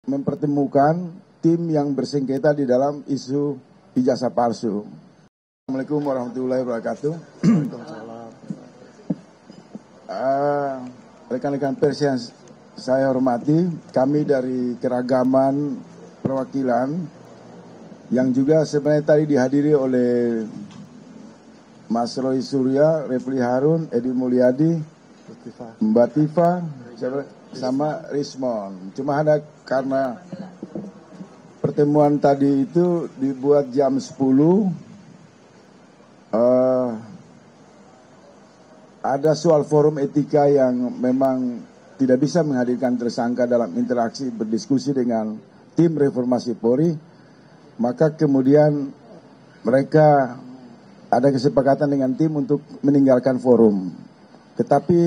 mempertemukan tim yang bersengketa di dalam isu ijazah palsu. Assalamualaikum warahmatullahi wabarakatuh. Rekan-rekan pers yang saya hormati, kami dari keragaman perwakilan yang juga sebenarnya tadi dihadiri oleh Mas Roy Surya, Refli Harun, Edi Mulyadi, Mbak Tifa, sama Rismon. Cuma ada karena pertemuan tadi itu dibuat jam 10, ada soal forum etika yang memang tidak bisa menghadirkan tersangka dalam interaksi berdiskusi dengan tim reformasi Polri, maka kemudian mereka ada kesepakatan dengan tim untuk meninggalkan forum. Tetapi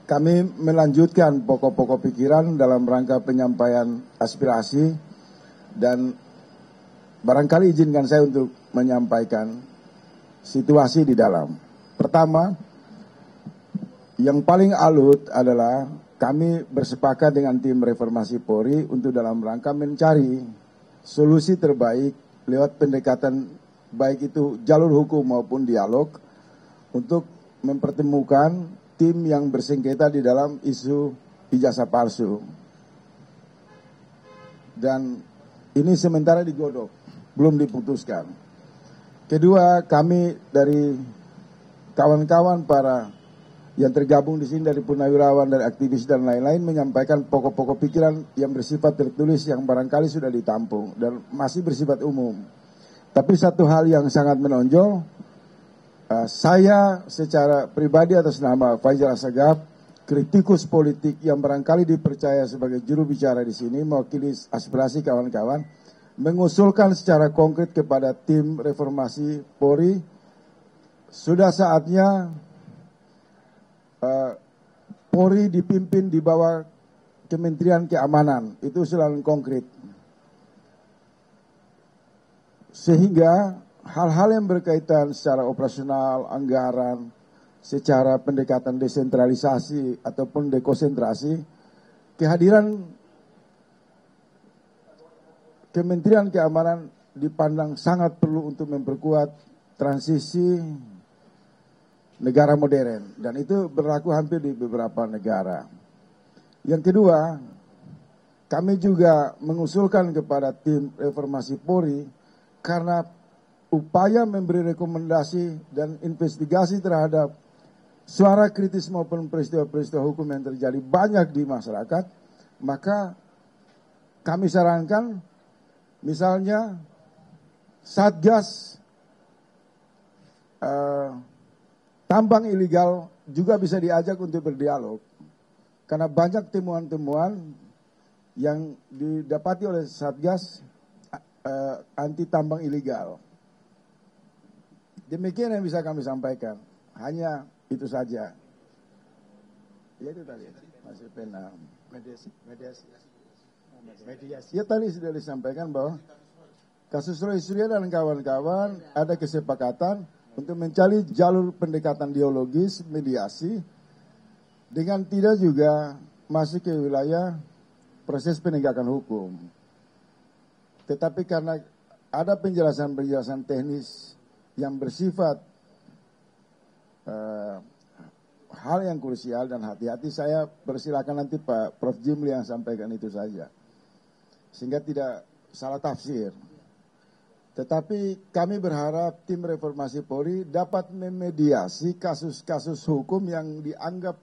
kami melanjutkan pokok-pokok pikiran dalam rangka penyampaian aspirasi dan barangkali izinkan saya untuk menyampaikan situasi di dalam. Pertama, yang paling alut adalah kami bersepakat dengan tim reformasi Polri untuk dalam rangka mencari solusi terbaik lewat pendekatan baik itu jalur hukum maupun dialog untuk mempertemukan tim yang bersengketa di dalam isu ijazah palsu. Dan ini sementara digodok, belum diputuskan. Kedua, kami dari kawan-kawan para yang tergabung di sini dari purnawirawan, dari aktivis dan lain-lain menyampaikan pokok-pokok pikiran yang bersifat tertulis yang barangkali sudah ditampung dan masih bersifat umum. Tapi satu hal yang sangat menonjol, saya secara pribadi atas nama Faizal Assegaf, kritikus politik yang barangkali dipercaya sebagai juru bicara di sini, mewakili aspirasi kawan-kawan, mengusulkan secara konkret kepada tim reformasi Polri, sudah saatnya Polri dipimpin di bawah Kementerian Keamanan. Itu usulan konkret. Sehingga hal-hal yang berkaitan secara operasional, anggaran, secara pendekatan desentralisasi ataupun dekonsentrasi, kehadiran Kementerian Keamanan dipandang sangat perlu untuk memperkuat transisi negara modern, dan itu berlaku hampir di beberapa negara. Yang kedua, kami juga mengusulkan kepada tim reformasi Polri karena upaya memberi rekomendasi dan investigasi terhadap suara kritis maupun peristiwa-peristiwa hukum yang terjadi banyak di masyarakat, maka kami sarankan misalnya Satgas tambang ilegal juga bisa diajak untuk berdialog. Karena banyak temuan-temuan yang didapati oleh Satgas anti tambang ilegal. Demikian yang bisa kami sampaikan. Hanya itu saja. Ya itu tadi. Masih pena. Mediasi. Ya tadi sudah disampaikan bahwa kasus Roy Surya dan kawan-kawan ada kesepakatan untuk mencari jalur pendekatan dialogis, mediasi, dengan tidak juga masuk ke wilayah proses penegakan hukum. Tetapi karena ada penjelasan-penjelasan teknis yang bersifat hal yang krusial dan hati-hati, saya persilakan nanti Pak Prof. Jimli yang sampaikan itu saja. Sehingga tidak salah tafsir. Tetapi kami berharap tim reformasi Polri dapat memediasi kasus-kasus hukum yang dianggap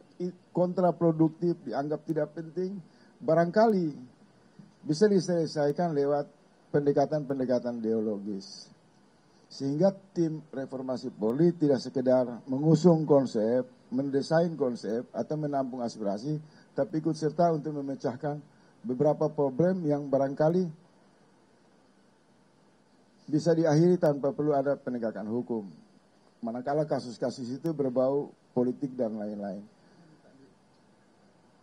kontraproduktif, dianggap tidak penting, barangkali bisa diselesaikan lewat pendekatan-pendekatan ideologis. Sehingga tim reformasi Polri tidak sekedar mengusung konsep, mendesain konsep, atau menampung aspirasi, tapi ikut serta untuk memecahkan beberapa problem yang barangkali bisa diakhiri tanpa perlu ada penegakan hukum. Manakala kasus-kasus itu berbau politik dan lain-lain.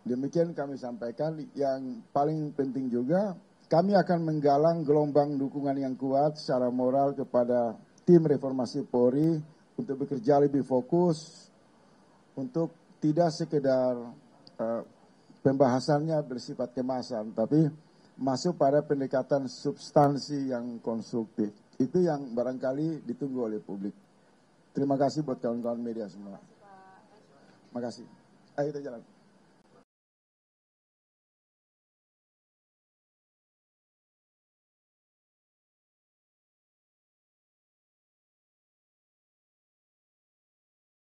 Demikian kami sampaikan. Yang paling penting juga, kami akan menggalang gelombang dukungan yang kuat secara moral kepada tim reformasi Polri untuk bekerja lebih fokus, untuk tidak sekedar pembahasannya bersifat kemasan, tapi masuk pada pendekatan substansi yang konstruktif. Itu yang barangkali ditunggu oleh publik. Terima kasih buat kawan-kawan media semua. Terima kasih. Ayo kita jalan.